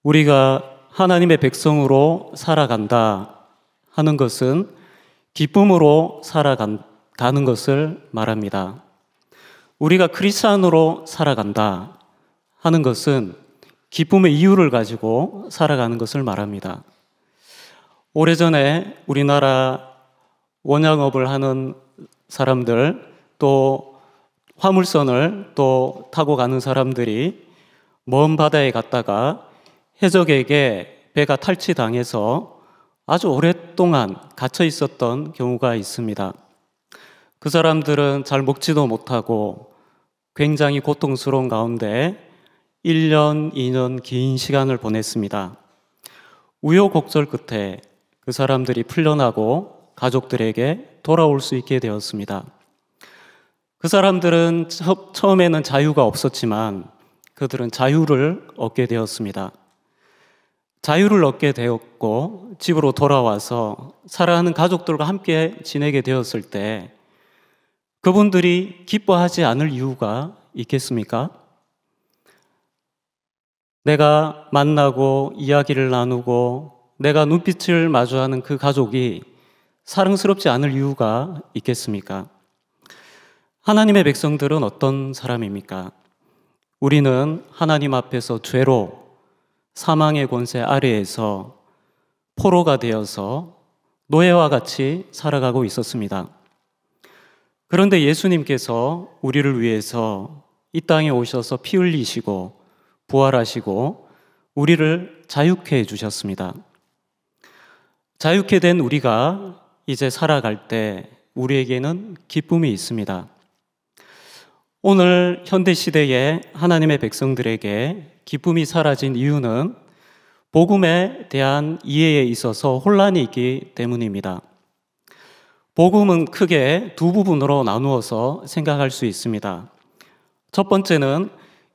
우리가 하나님의 백성으로 살아간다 하는 것은 기쁨으로 살아가는 것을 말합니다. 우리가 크리스찬으로 살아간다 하는 것은 기쁨의 이유를 가지고 살아가는 것을 말합니다. 오래전에 우리나라 원양업을 하는 사람들, 또 화물선을 또 타고 가는 사람들이 먼 바다에 갔다가 해적에게 배가 탈취당해서 아주 오랫동안 갇혀 있었던 경우가 있습니다. 그 사람들은 잘 먹지도 못하고 굉장히 고통스러운 가운데 1년, 2년 긴 시간을 보냈습니다. 우여곡절 끝에 그 사람들이 풀려나고 가족들에게 돌아올 수 있게 되었습니다. 그 사람들은 처음에는 자유가 없었지만 그들은 자유를 얻게 되었습니다. 자유를 얻게 되었고 집으로 돌아와서 사랑하는 가족들과 함께 지내게 되었을 때 그분들이 기뻐하지 않을 이유가 있겠습니까? 내가 만나고 이야기를 나누고 내가 눈빛을 마주하는 그 가족이 사랑스럽지 않을 이유가 있겠습니까? 하나님의 백성들은 어떤 사람입니까? 우리는 하나님 앞에서 죄로 사망의 권세 아래에서 포로가 되어서 노예와 같이 살아가고 있었습니다. 그런데 예수님께서 우리를 위해서 이 땅에 오셔서 피 흘리시고 부활하시고 우리를 자유케 해주셨습니다. 자유케 된 우리가 이제 살아갈 때 우리에게는 기쁨이 있습니다. 오늘 현대시대의 하나님의 백성들에게 기쁨이 사라진 이유는 복음에 대한 이해에 있어서 혼란이 있기 때문입니다. 복음은 크게 두 부분으로 나누어서 생각할 수 있습니다. 첫 번째는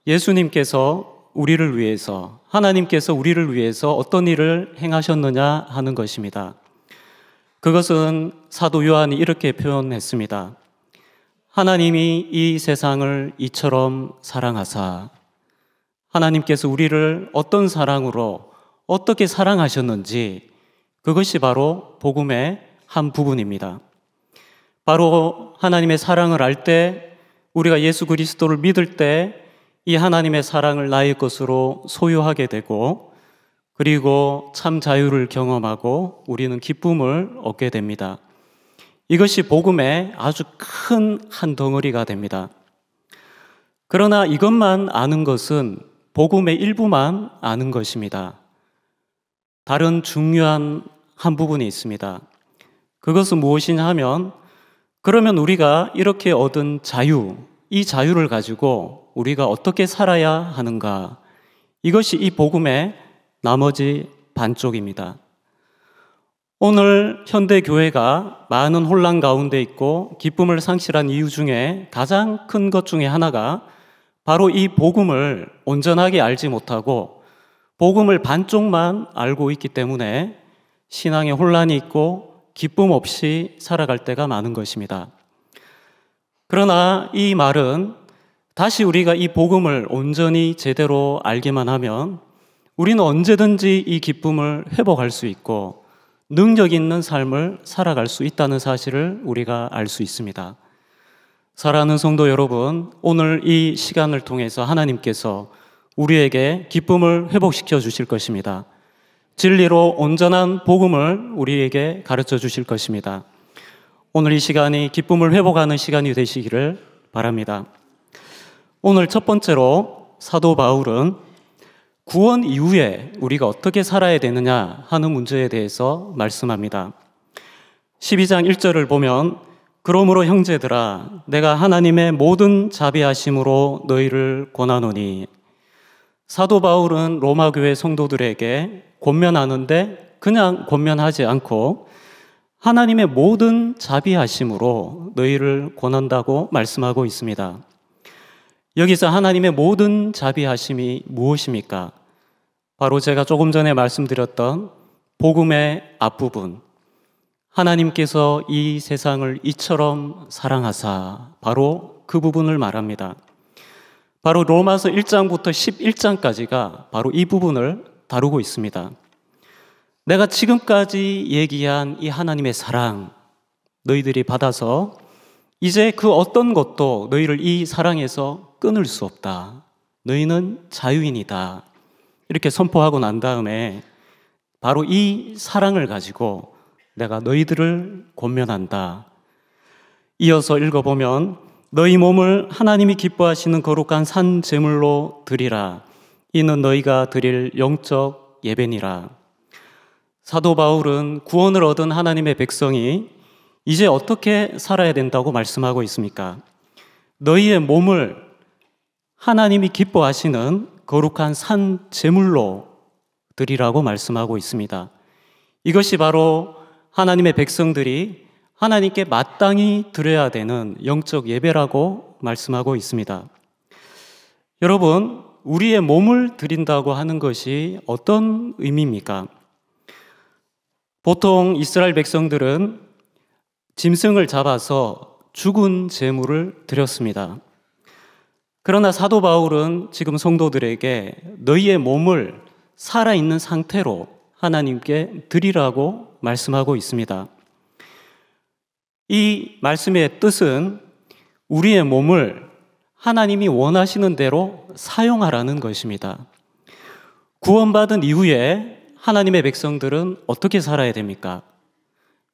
예수님께서 우리를 위해서, 하나님께서 우리를 위해서 어떤 일을 행하셨느냐 하는 것입니다. 그것은 사도 요한이 이렇게 표현했습니다. 하나님이 이 세상을 이처럼 사랑하사, 하나님께서 우리를 어떤 사랑으로 어떻게 사랑하셨는지 그것이 바로 복음의 한 부분입니다. 바로 하나님의 사랑을 알 때, 우리가 예수 그리스도를 믿을 때 이 하나님의 사랑을 나의 것으로 소유하게 되고 그리고 참 자유를 경험하고 우리는 기쁨을 얻게 됩니다. 이것이 복음의 아주 큰 한 덩어리가 됩니다. 그러나 이것만 아는 것은 복음의 일부만 아는 것입니다. 다른 중요한 한 부분이 있습니다. 그것은 무엇이냐 하면, 그러면 우리가 이렇게 얻은 자유, 이 자유를 가지고 우리가 어떻게 살아야 하는가? 이것이 이 복음의 나머지 반쪽입니다. 오늘 현대 교회가 많은 혼란 가운데 있고 기쁨을 상실한 이유 중에 가장 큰 것 중에 하나가 바로 이 복음을 온전하게 알지 못하고 복음을 반쪽만 알고 있기 때문에 신앙에 혼란이 있고 기쁨 없이 살아갈 때가 많은 것입니다. 그러나 이 말은 다시 우리가 이 복음을 온전히 제대로 알기만 하면 우리는 언제든지 이 기쁨을 회복할 수 있고 능력 있는 삶을 살아갈 수 있다는 사실을 우리가 알 수 있습니다. 사랑하는 성도 여러분, 오늘 이 시간을 통해서 하나님께서 우리에게 기쁨을 회복시켜 주실 것입니다. 진리로 온전한 복음을 우리에게 가르쳐 주실 것입니다. 오늘 이 시간이 기쁨을 회복하는 시간이 되시기를 바랍니다. 오늘 첫 번째로 사도 바울은 구원 이후에 우리가 어떻게 살아야 되느냐 하는 문제에 대해서 말씀합니다. 12장 1절을 보면 그러므로 형제들아 내가 하나님의 모든 자비하심으로 너희를 권하노니, 사도 바울은 로마 교회 성도들에게 권면하는데 그냥 권면하지 않고 하나님의 모든 자비하심으로 너희를 권한다고 말씀하고 있습니다. 여기서 하나님의 모든 자비하심이 무엇입니까? 바로 제가 조금 전에 말씀드렸던 복음의 앞부분, 하나님께서 이 세상을 이처럼 사랑하사, 바로 그 부분을 말합니다. 바로 로마서 1장부터 11장까지가 바로 이 부분을 다루고 있습니다. 내가 지금까지 얘기한 이 하나님의 사랑, 너희들이 받아서 이제 그 어떤 것도 너희를 이 사랑에서 끊을 수 없다. 너희는 자유인이다. 이렇게 선포하고 난 다음에 바로 이 사랑을 가지고 내가 너희들을 권면한다. 이어서 읽어보면 너희 몸을 하나님이 기뻐하시는 거룩한 산 제물로 드리라. 이는 너희가 드릴 영적 예배니라. 사도 바울은 구원을 얻은 하나님의 백성이 이제 어떻게 살아야 된다고 말씀하고 있습니까? 너희의 몸을 하나님이 기뻐하시는 거룩한 산 제물로 드리라고 말씀하고 있습니다. 이것이 바로 하나님의 백성들이 하나님께 마땅히 드려야 되는 영적 예배라고 말씀하고 있습니다. 여러분, 우리의 몸을 드린다고 하는 것이 어떤 의미입니까? 보통 이스라엘 백성들은 짐승을 잡아서 죽은 제물을 드렸습니다. 그러나 사도 바울은 지금 성도들에게 너희의 몸을 살아있는 상태로 하나님께 드리라고 말씀하고 있습니다. 이 말씀의 뜻은 우리의 몸을 하나님이 원하시는 대로 사용하라는 것입니다. 구원받은 이후에 하나님의 백성들은 어떻게 살아야 됩니까?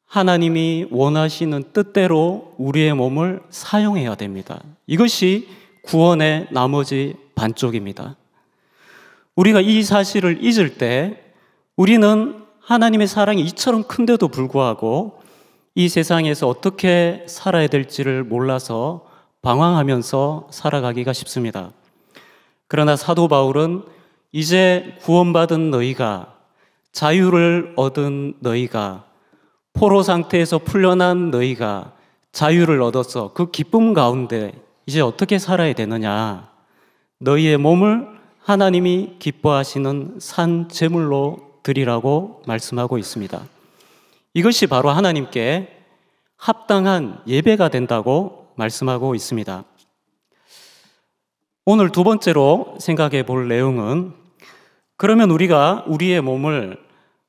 하나님이 원하시는 뜻대로 우리의 몸을 사용해야 됩니다. 이것이 구원의 나머지 반쪽입니다. 우리가 이 사실을 잊을 때 우리는 하나님의 사랑이 이처럼 큰데도 불구하고 이 세상에서 어떻게 살아야 될지를 몰라서 방황하면서 살아가기가 쉽습니다. 그러나 사도 바울은 이제 구원받은 너희가, 자유를 얻은 너희가, 포로 상태에서 풀려난 너희가 자유를 얻어서 그 기쁨 가운데 이제 어떻게 살아야 되느냐? 너희의 몸을 하나님이 기뻐하시는 산 제물로 드리라고 말씀하고 있습니다. 이것이 바로 하나님께 합당한 예배가 된다고 말씀하고 있습니다. 오늘 두 번째로 생각해 볼 내용은, 그러면 우리가 우리의 몸을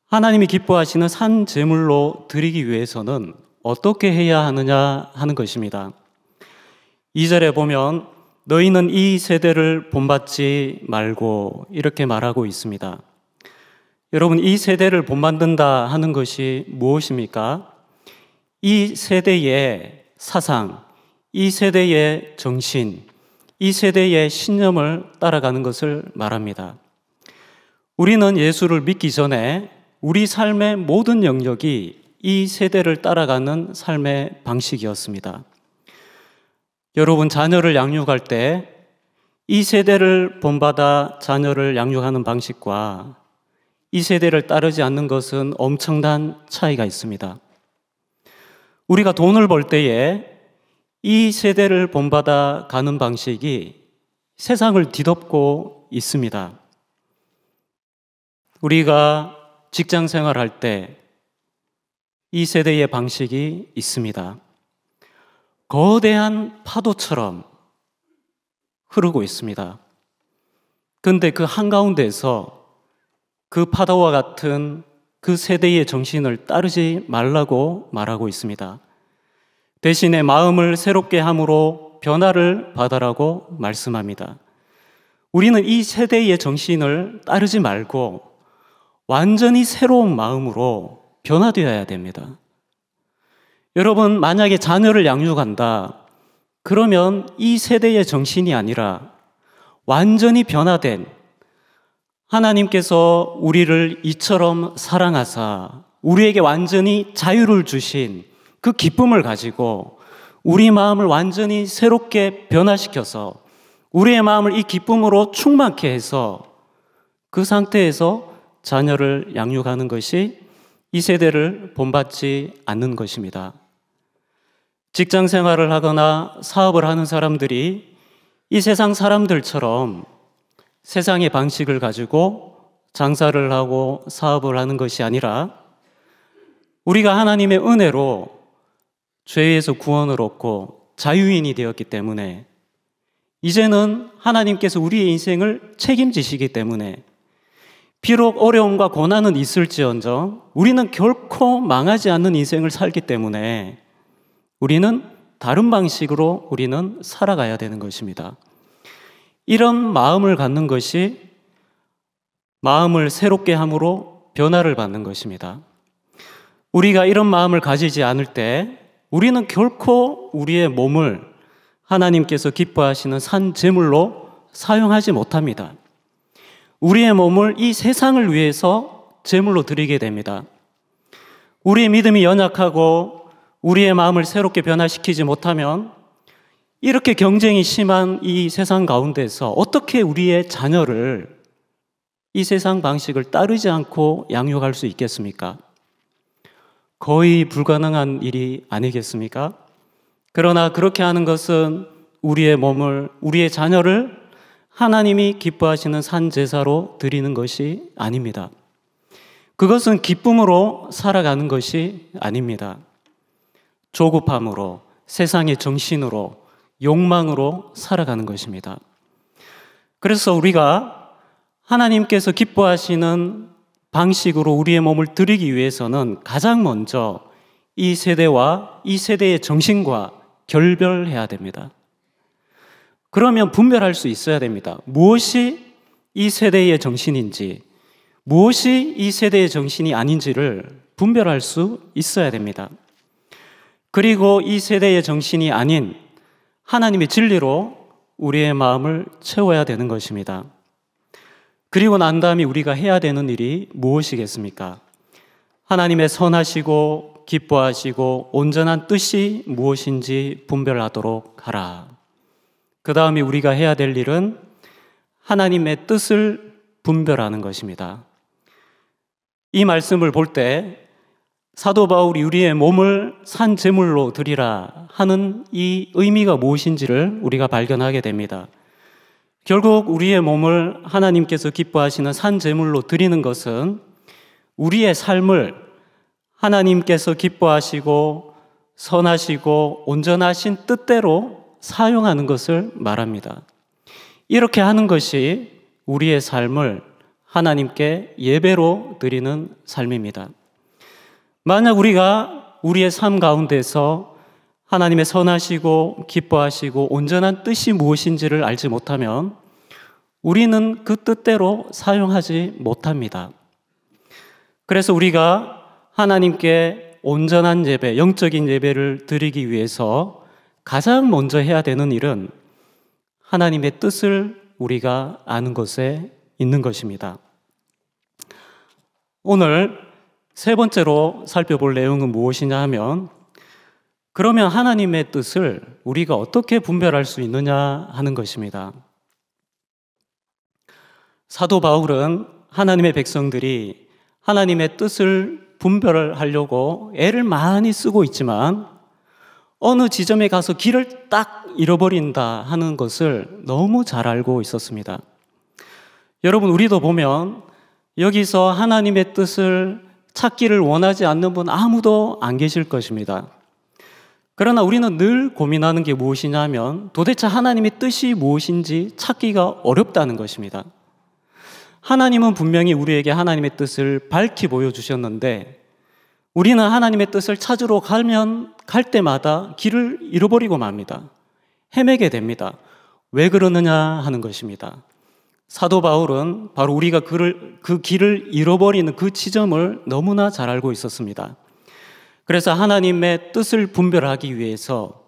하나님이 기뻐하시는 산 제물로 드리기 위해서는 어떻게 해야 하느냐 하는 것입니다. 2절에 보면 너희는 이 세대를 본받지 말고 이렇게 말하고 있습니다. 여러분, 이 세대를 본받는다 하는 것이 무엇입니까? 이 세대의 사상, 이 세대의 정신, 이 세대의 신념을 따라가는 것을 말합니다. 우리는 예수를 믿기 전에 우리 삶의 모든 영역이 이 세대를 따라가는 삶의 방식이었습니다. 여러분, 자녀를 양육할 때 이 세대를 본받아 자녀를 양육하는 방식과 이 세대를 따르지 않는 것은 엄청난 차이가 있습니다. 우리가 돈을 벌 때에 이 세대를 본받아 가는 방식이 세상을 뒤덮고 있습니다. 우리가 직장 생활할 때 이 세대의 방식이 있습니다. 거대한 파도처럼 흐르고 있습니다. 그런데 그 한가운데에서 그 파도와 같은 그 세대의 정신을 따르지 말라고 말하고 있습니다. 대신에 마음을 새롭게 함으로 변화를 받아라고 말씀합니다. 우리는 이 세대의 정신을 따르지 말고 완전히 새로운 마음으로 변화되어야 됩니다. 여러분, 만약에 자녀를 양육한다, 그러면 이 세대의 정신이 아니라 완전히 변화된, 하나님께서 우리를 이처럼 사랑하사 우리에게 완전히 자유를 주신 그 기쁨을 가지고 우리 마음을 완전히 새롭게 변화시켜서 우리의 마음을 이 기쁨으로 충만케 해서 그 상태에서 자녀를 양육하는 것이 이 세대를 본받지 않는 것입니다. 직장 생활을 하거나 사업을 하는 사람들이 이 세상 사람들처럼 세상의 방식을 가지고 장사를 하고 사업을 하는 것이 아니라 우리가 하나님의 은혜로 죄에서 구원을 얻고 자유인이 되었기 때문에 이제는 하나님께서 우리의 인생을 책임지시기 때문에 비록 어려움과 고난은 있을지언정 우리는 결코 망하지 않는 인생을 살기 때문에 우리는 다른 방식으로 우리는 살아가야 되는 것입니다. 이런 마음을 갖는 것이 마음을 새롭게 함으로 변화를 받는 것입니다. 우리가 이런 마음을 가지지 않을 때 우리는 결코 우리의 몸을 하나님께서 기뻐하시는 산 제물로 사용하지 못합니다. 우리의 몸을 이 세상을 위해서 제물로 드리게 됩니다. 우리의 믿음이 연약하고 우리의 마음을 새롭게 변화시키지 못하면 이렇게 경쟁이 심한 이 세상 가운데서 어떻게 우리의 자녀를 이 세상 방식을 따르지 않고 양육할 수 있겠습니까? 거의 불가능한 일이 아니겠습니까? 그러나 그렇게 하는 것은 우리의 몸을, 우리의 자녀를 하나님이 기뻐하시는 산 제사로 드리는 것이 아닙니다. 그것은 기쁨으로 살아가는 것이 아닙니다. 조급함으로, 세상의 정신으로, 욕망으로 살아가는 것입니다. 그래서 우리가 하나님께서 기뻐하시는 방식으로 우리의 몸을 드리기 위해서는 가장 먼저 이 세대와 이 세대의 정신과 결별해야 됩니다. 그러면 분별할 수 있어야 됩니다. 무엇이 이 세대의 정신인지, 무엇이 이 세대의 정신이 아닌지를 분별할 수 있어야 됩니다. 그리고 이 세대의 정신이 아닌 하나님의 진리로 우리의 마음을 채워야 되는 것입니다. 그리고 난 다음에 우리가 해야 되는 일이 무엇이겠습니까? 하나님의 선하시고 기뻐하시고 온전한 뜻이 무엇인지 분별하도록 하라. 그 다음에 우리가 해야 될 일은 하나님의 뜻을 분별하는 것입니다. 이 말씀을 볼 때 사도 바울이 우리의 몸을 산 제물로 드리라 하는 이 의미가 무엇인지를 우리가 발견하게 됩니다. 결국 우리의 몸을 하나님께서 기뻐하시는 산 제물로 드리는 것은 우리의 삶을 하나님께서 기뻐하시고 선하시고 온전하신 뜻대로 사용하는 것을 말합니다. 이렇게 하는 것이 우리의 삶을 하나님께 예배로 드리는 삶입니다. 만약 우리가 우리의 삶 가운데서 하나님의 선하시고 기뻐하시고 온전한 뜻이 무엇인지를 알지 못하면 우리는 그 뜻대로 사용하지 못합니다. 그래서 우리가 하나님께 온전한 예배, 영적인 예배를 드리기 위해서 가장 먼저 해야 되는 일은 하나님의 뜻을 우리가 아는 것에 있는 것입니다. 오늘 세 번째로 살펴볼 내용은 무엇이냐 하면 그러면 하나님의 뜻을 우리가 어떻게 분별할 수 있느냐 하는 것입니다. 사도 바울은 하나님의 백성들이 하나님의 뜻을 분별하려고 애를 많이 쓰고 있지만 어느 지점에 가서 길을 딱 잃어버린다 하는 것을 너무 잘 알고 있었습니다. 여러분, 우리도 보면 여기서 하나님의 뜻을 찾기를 원하지 않는 분 아무도 안 계실 것입니다. 그러나 우리는 늘 고민하는 게 무엇이냐면 도대체 하나님의 뜻이 무엇인지 찾기가 어렵다는 것입니다. 하나님은 분명히 우리에게 하나님의 뜻을 밝히 보여주셨는데 우리는 하나님의 뜻을 찾으러 갈 때마다 길을 잃어버리고 맙니다. 헤매게 됩니다. 왜 그러느냐 하는 것입니다. 사도 바울은 바로 우리가 그 길을 잃어버리는 그 지점을 너무나 잘 알고 있었습니다. 그래서 하나님의 뜻을 분별하기 위해서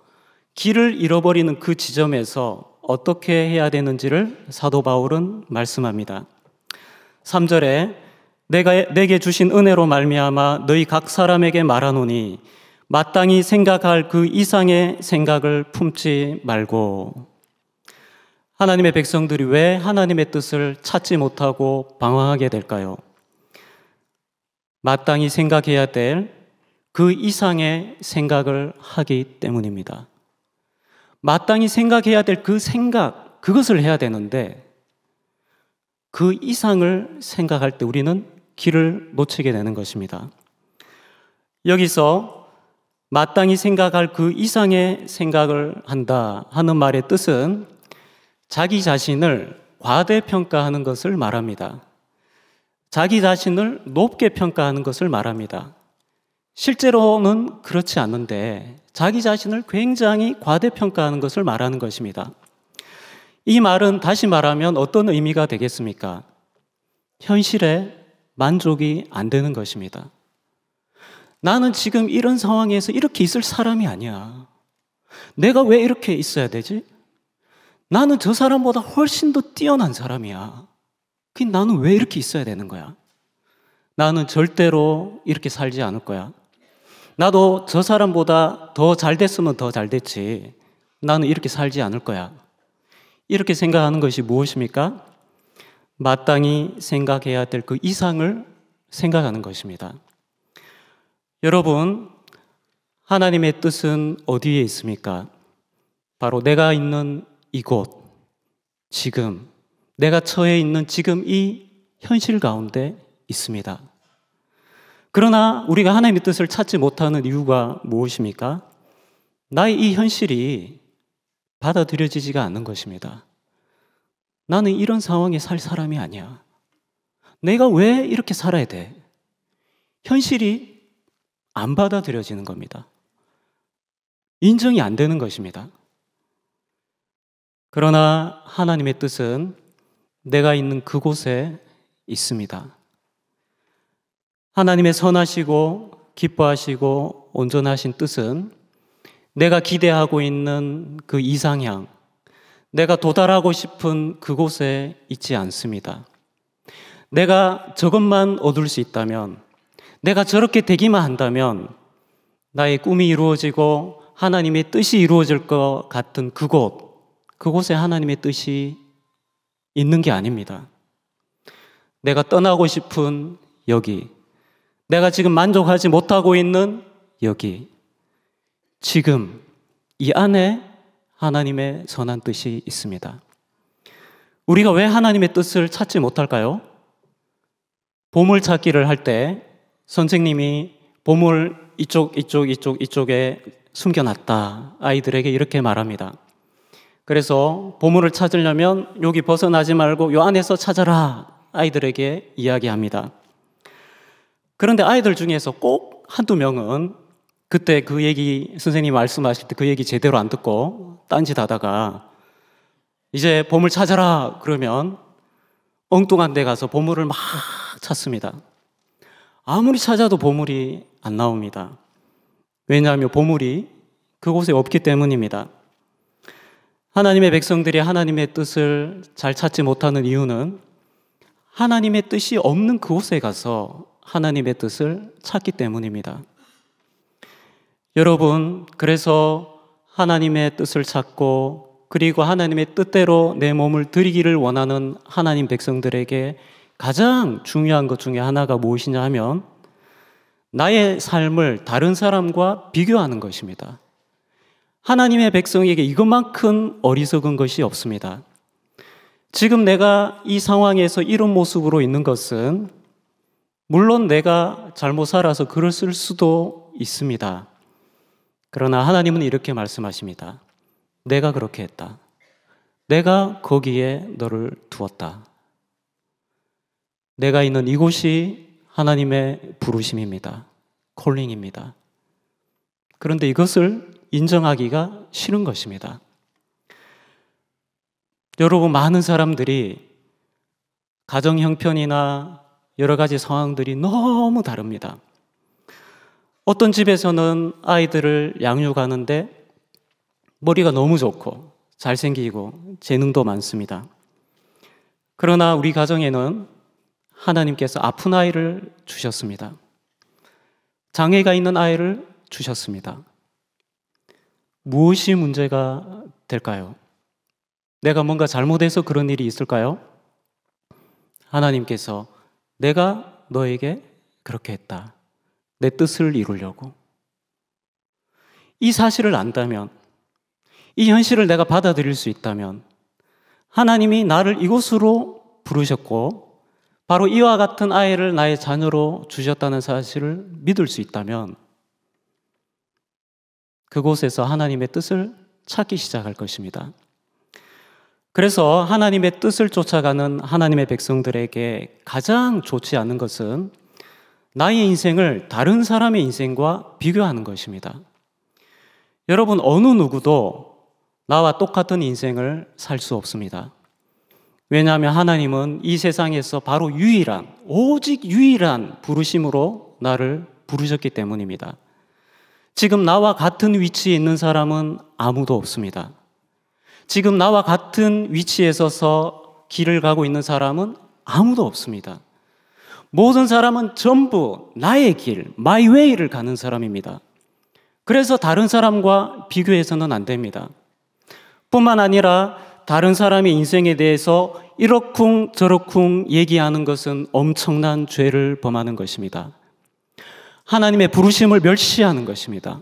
길을 잃어버리는 그 지점에서 어떻게 해야 되는지를 사도 바울은 말씀합니다. 3절에 내게 주신 은혜로 말미암아 너희 각 사람에게 말하노니 마땅히 생각할 그 이상의 생각을 품지 말고. 하나님의 백성들이 왜 하나님의 뜻을 찾지 못하고 방황하게 될까요? 마땅히 생각해야 될 그 이상의 생각을 하기 때문입니다. 마땅히 생각해야 될 그 생각, 그것을 해야 되는데 그 이상을 생각할 때 우리는 길을 놓치게 되는 것입니다. 여기서 마땅히 생각할 그 이상의 생각을 한다 하는 말의 뜻은 자기 자신을 과대평가하는 것을 말합니다. 자기 자신을 높게 평가하는 것을 말합니다. 실제로는 그렇지 않는데 자기 자신을 굉장히 과대평가하는 것을 말하는 것입니다. 이 말은 다시 말하면 어떤 의미가 되겠습니까? 현실에 만족이 안 되는 것입니다. 나는 지금 이런 상황에서 이렇게 있을 사람이 아니야. 내가 왜 이렇게 있어야 되지? 나는 저 사람보다 훨씬 더 뛰어난 사람이야. 나는 왜 이렇게 있어야 되는 거야? 나는 절대로 이렇게 살지 않을 거야. 나도 저 사람보다 더 잘 됐으면 더 잘 됐지. 나는 이렇게 살지 않을 거야. 이렇게 생각하는 것이 무엇입니까? 마땅히 생각해야 될 그 이상을 생각하는 것입니다. 여러분, 하나님의 뜻은 어디에 있습니까? 바로 내가 있는 이곳, 지금, 내가 처해 있는 지금 이 현실 가운데 있습니다. 그러나 우리가 하나님의 뜻을 찾지 못하는 이유가 무엇입니까? 나의 이 현실이 받아들여지지가 않는 것입니다. 나는 이런 상황에 살 사람이 아니야. 내가 왜 이렇게 살아야 돼? 현실이 안 받아들여지는 겁니다. 인정이 안 되는 것입니다. 그러나 하나님의 뜻은 내가 있는 그곳에 있습니다. 하나님의 선하시고 기뻐하시고 온전하신 뜻은 내가 기대하고 있는 그 이상향, 내가 도달하고 싶은 그곳에 있지 않습니다. 내가 저것만 얻을 수 있다면, 내가 저렇게 되기만 한다면 나의 꿈이 이루어지고 하나님의 뜻이 이루어질 것 같은 그곳에 하나님의 뜻이 있는 게 아닙니다. 내가 떠나고 싶은 여기, 내가 지금 만족하지 못하고 있는 여기, 지금 이 안에 하나님의 선한 뜻이 있습니다. 우리가 왜 하나님의 뜻을 찾지 못할까요? 보물찾기를 할 때 선생님이 보물 이쪽에 숨겨놨다. 아이들에게 이렇게 말합니다. 그래서 보물을 찾으려면 여기 벗어나지 말고 요 안에서 찾아라. 아이들에게 이야기합니다. 그런데 아이들 중에서 꼭 한두 명은 그때 그 얘기, 선생님이 말씀하실 때 그 얘기 제대로 안 듣고 딴짓 하다가 이제 보물 찾아라 그러면 엉뚱한 데 가서 보물을 막 찾습니다. 아무리 찾아도 보물이 안 나옵니다. 왜냐하면 보물이 그곳에 없기 때문입니다. 하나님의 백성들이 하나님의 뜻을 잘 찾지 못하는 이유는 하나님의 뜻이 없는 그곳에 가서 하나님의 뜻을 찾기 때문입니다. 여러분, 그래서 하나님의 뜻을 찾고 그리고 하나님의 뜻대로 내 몸을 드리기를 원하는 하나님 백성들에게 가장 중요한 것 중에 하나가 무엇이냐 하면 나의 삶을 다른 사람과 비교하는 것입니다. 하나님의 백성에게 이것만큼 어리석은 것이 없습니다. 지금 내가 이 상황에서 이런 모습으로 있는 것은 물론 내가 잘못 살아서 그랬을 수도 있습니다. 그러나 하나님은 이렇게 말씀하십니다. 내가 그렇게 했다. 내가 거기에 너를 두었다. 내가 있는 이곳이 하나님의 부르심입니다. 콜링입니다. 그런데 이것을 인정하기가 싫은 것입니다. 여러분, 많은 사람들이 가정 형편이나 여러 가지 상황들이 너무 다릅니다. 어떤 집에서는 아이들을 양육하는데 머리가 너무 좋고 잘생기고 재능도 많습니다. 그러나 우리 가정에는 하나님께서 아픈 아이를 주셨습니다. 장애가 있는 아이를 주셨습니다. 무엇이 문제가 될까요? 내가 뭔가 잘못해서 그런 일이 있을까요? 하나님께서 내가 너에게 그렇게 했다. 내 뜻을 이루려고. 이 사실을 안다면, 이 현실을 내가 받아들일 수 있다면 하나님이 나를 이곳으로 부르셨고 바로 이와 같은 아이를 나의 자녀로 주셨다는 사실을 믿을 수 있다면 그곳에서 하나님의 뜻을 찾기 시작할 것입니다. 그래서 하나님의 뜻을 쫓아가는 하나님의 백성들에게 가장 좋지 않은 것은 나의 인생을 다른 사람의 인생과 비교하는 것입니다. 여러분, 어느 누구도 나와 똑같은 인생을 살 수 없습니다. 왜냐하면 하나님은 이 세상에서 바로 유일한, 오직 유일한 부르심으로 나를 부르셨기 때문입니다. 지금 나와 같은 위치에 있는 사람은 아무도 없습니다. 지금 나와 같은 위치에 서서 길을 가고 있는 사람은 아무도 없습니다. 모든 사람은 전부 나의 길, my way를 가는 사람입니다. 그래서 다른 사람과 비교해서는 안 됩니다. 뿐만 아니라 다른 사람의 인생에 대해서 이러쿵 저러쿵 얘기하는 것은 엄청난 죄를 범하는 것입니다. 하나님의 부르심을 멸시하는 것입니다.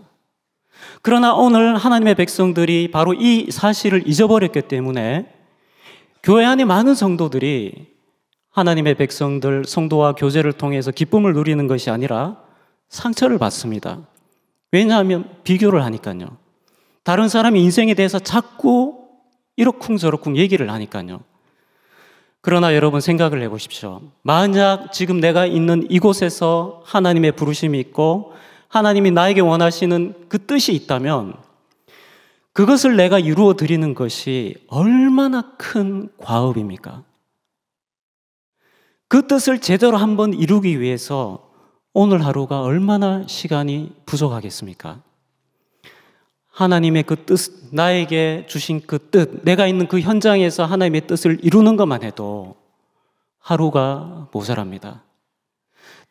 그러나 오늘 하나님의 백성들이 바로 이 사실을 잊어버렸기 때문에 교회 안에 많은 성도들이 하나님의 백성들, 성도와 교제를 통해서 기쁨을 누리는 것이 아니라 상처를 받습니다. 왜냐하면 비교를 하니까요. 다른 사람의 인생에 대해서 자꾸 이러쿵저러쿵 얘기를 하니까요. 그러나 여러분 생각을 해보십시오. 만약 지금 내가 있는 이곳에서 하나님의 부르심이 있고 하나님이 나에게 원하시는 그 뜻이 있다면 그것을 내가 이루어 드리는 것이 얼마나 큰 과업입니까? 그 뜻을 제대로 한번 이루기 위해서 오늘 하루가 얼마나 시간이 부족하겠습니까? 하나님의 그 뜻, 나에게 주신 그 뜻, 내가 있는 그 현장에서 하나님의 뜻을 이루는 것만 해도 하루가 모자랍니다.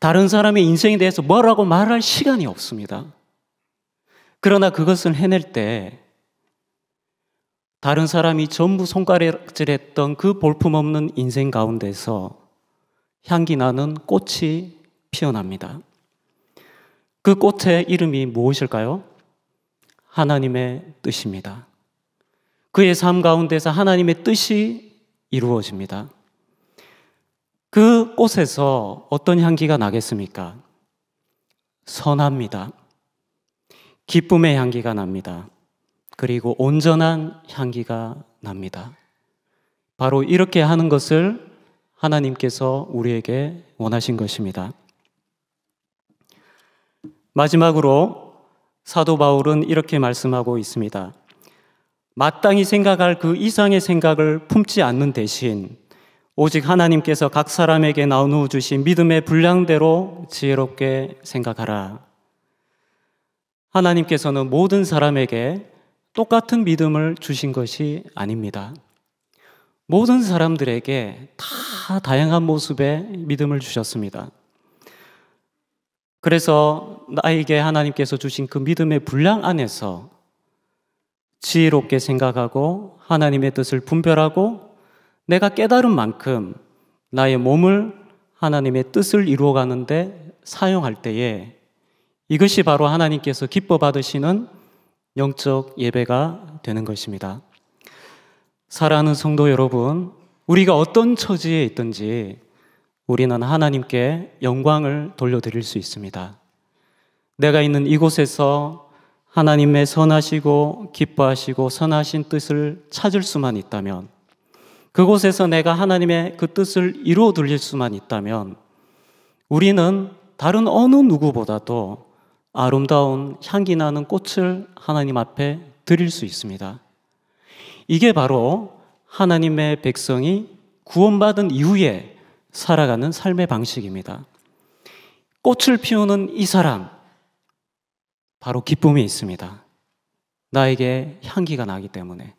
다른 사람의 인생에 대해서 뭐라고 말할 시간이 없습니다. 그러나 그것을 해낼 때 다른 사람이 전부 손가락질했던 그 볼품없는 인생 가운데서 향기 나는 꽃이 피어납니다. 그 꽃의 이름이 무엇일까요? 하나님의 뜻입니다. 그의 삶 가운데서 하나님의 뜻이 이루어집니다. 그 꽃에서 어떤 향기가 나겠습니까? 선합니다. 기쁨의 향기가 납니다. 그리고 온전한 향기가 납니다. 바로 이렇게 하는 것을 하나님께서 우리에게 원하신 것입니다. 마지막으로 사도 바울은 이렇게 말씀하고 있습니다. 마땅히 생각할 그 이상의 생각을 품지 않는 대신 오직 하나님께서 각 사람에게 나누어 주신 믿음의 분량대로 지혜롭게 생각하라. 하나님께서는 모든 사람에게 똑같은 믿음을 주신 것이 아닙니다. 모든 사람들에게 다 다양한 모습의 믿음을 주셨습니다. 그래서 나에게 하나님께서 주신 그 믿음의 분량 안에서 지혜롭게 생각하고 하나님의 뜻을 분별하고 내가 깨달은 만큼 나의 몸을 하나님의 뜻을 이루어가는데 사용할 때에 이것이 바로 하나님께서 기뻐 받으시는 영적 예배가 되는 것입니다. 사랑하는 성도 여러분, 우리가 어떤 처지에 있든지 우리는 하나님께 영광을 돌려드릴 수 있습니다. 내가 있는 이곳에서 하나님의 선하시고 기뻐하시고 선하신 뜻을 찾을 수만 있다면, 그곳에서 내가 하나님의 그 뜻을 이루어 드릴 수만 있다면 우리는 다른 어느 누구보다도 아름다운 향기 나는 꽃을 하나님 앞에 드릴 수 있습니다. 이게 바로 하나님의 백성이 구원받은 이후에 살아가는 삶의 방식입니다. 꽃을 피우는 이 사람, 바로 기쁨이 있습니다. 나에게 향기가 나기 때문에,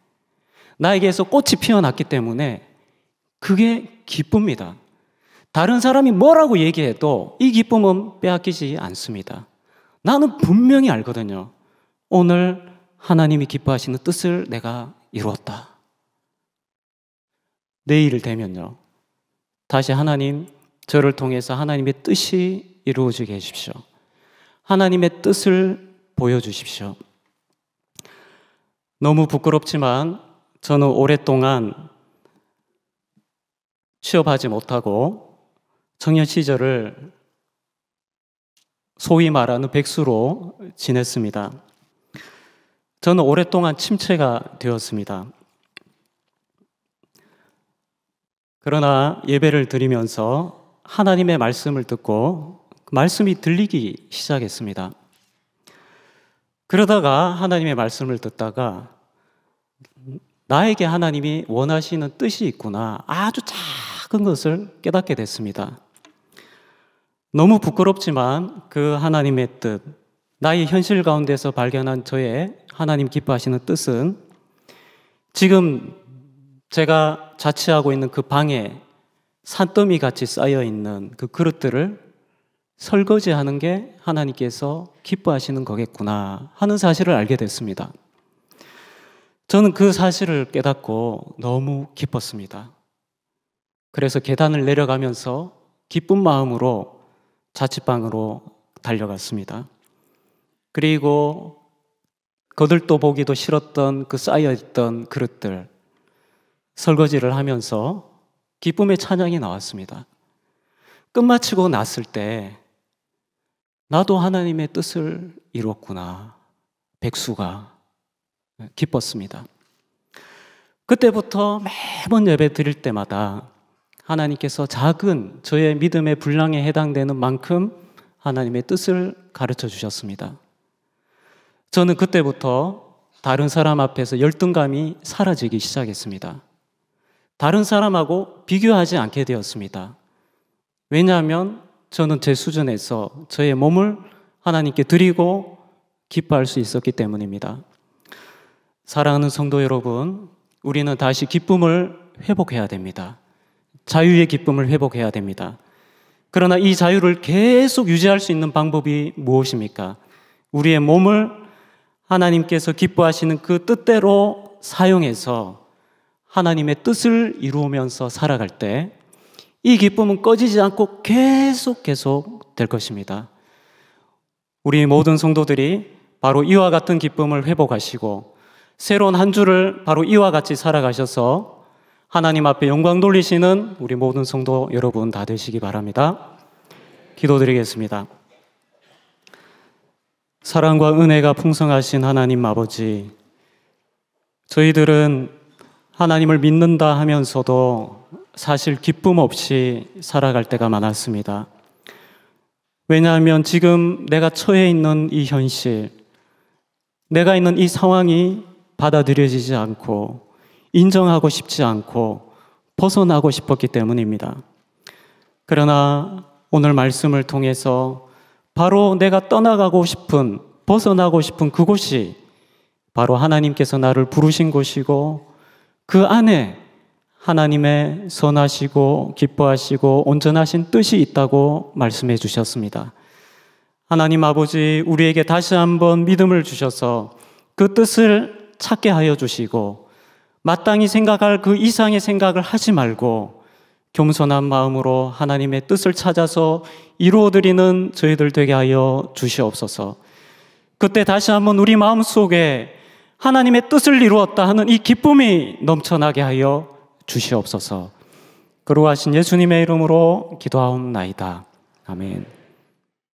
나에게서 꽃이 피어났기 때문에 그게 기쁩니다. 다른 사람이 뭐라고 얘기해도 이 기쁨은 빼앗기지 않습니다. 나는 분명히 알거든요. 오늘 하나님이 기뻐하시는 뜻을 내가 이루었다. 내일 되면요, 다시 하나님, 저를 통해서 하나님의 뜻이 이루어지게 해주십시오. 하나님의 뜻을 보여주십시오. 너무 부끄럽지만 저는 오랫동안 취업하지 못하고 청년 시절을 소위 말하는 백수로 지냈습니다. 저는 오랫동안 침체가 되었습니다. 그러나 예배를 드리면서 하나님의 말씀을 듣고 그 말씀이 들리기 시작했습니다. 그러다가 하나님의 말씀을 듣다가 나에게 하나님이 원하시는 뜻이 있구나, 아주 작은 것을 깨닫게 됐습니다. 너무 부끄럽지만 그 하나님의 뜻, 나의 현실 가운데서 발견한 저의 하나님 기뻐하시는 뜻은 지금 제가 자취하고 있는 그 방에 산더미 같이 쌓여 있는 그 그릇들을 설거지하는 게 하나님께서 기뻐하시는 거겠구나 하는 사실을 알게 됐습니다. 저는 그 사실을 깨닫고 너무 기뻤습니다. 그래서 계단을 내려가면서 기쁜 마음으로 자취방으로 달려갔습니다. 그리고 거들떠 보기도 싫었던 그 쌓여있던 그릇들 설거지를 하면서 기쁨의 찬양이 나왔습니다. 끝마치고 났을 때 나도 하나님의 뜻을 이뤘구나, 백수가 기뻤습니다. 그때부터 매번 예배 드릴 때마다 하나님께서 작은 저의 믿음의 분량에 해당되는 만큼 하나님의 뜻을 가르쳐 주셨습니다. 저는 그때부터 다른 사람 앞에서 열등감이 사라지기 시작했습니다. 다른 사람하고 비교하지 않게 되었습니다. 왜냐하면 저는 제 수준에서 저의 몸을 하나님께 드리고 기뻐할 수 있었기 때문입니다. 사랑하는 성도 여러분, 우리는 다시 기쁨을 회복해야 됩니다. 자유의 기쁨을 회복해야 됩니다. 그러나 이 자유를 계속 유지할 수 있는 방법이 무엇입니까? 우리의 몸을 하나님께서 기뻐하시는 그 뜻대로 사용해서 하나님의 뜻을 이루면서 살아갈 때 이 기쁨은 꺼지지 않고 계속 될 것입니다. 우리 모든 성도들이 바로 이와 같은 기쁨을 회복하시고 새로운 한 주를 바로 이와 같이 살아가셔서 하나님 앞에 영광 돌리시는 우리 모든 성도 여러분 다 되시기 바랍니다. 기도드리겠습니다. 사랑과 은혜가 풍성하신 하나님 아버지, 저희들은 하나님을 믿는다 하면서도 사실 기쁨 없이 살아갈 때가 많았습니다. 왜냐하면 지금 내가 처해 있는 이 현실, 내가 있는 이 상황이 받아들여지지 않고 인정하고 싶지 않고 벗어나고 싶었기 때문입니다. 그러나 오늘 말씀을 통해서 바로 내가 떠나가고 싶은, 벗어나고 싶은 그곳이 바로 하나님께서 나를 부르신 곳이고 그 안에 하나님의 선하시고 기뻐하시고 온전하신 뜻이 있다고 말씀해 주셨습니다. 하나님 아버지, 우리에게 다시 한번 믿음을 주셔서 그 뜻을 찾게 하여 주시고 마땅히 생각할 그 이상의 생각을 하지 말고 겸손한 마음으로 하나님의 뜻을 찾아서 이루어드리는 저희들 되게 하여 주시옵소서. 그때 다시 한번 우리 마음속에 하나님의 뜻을 이루었다 하는 이 기쁨이 넘쳐나게 하여 주시옵소서. 거룩하신 예수님의 이름으로 기도하옵나이다. 아멘.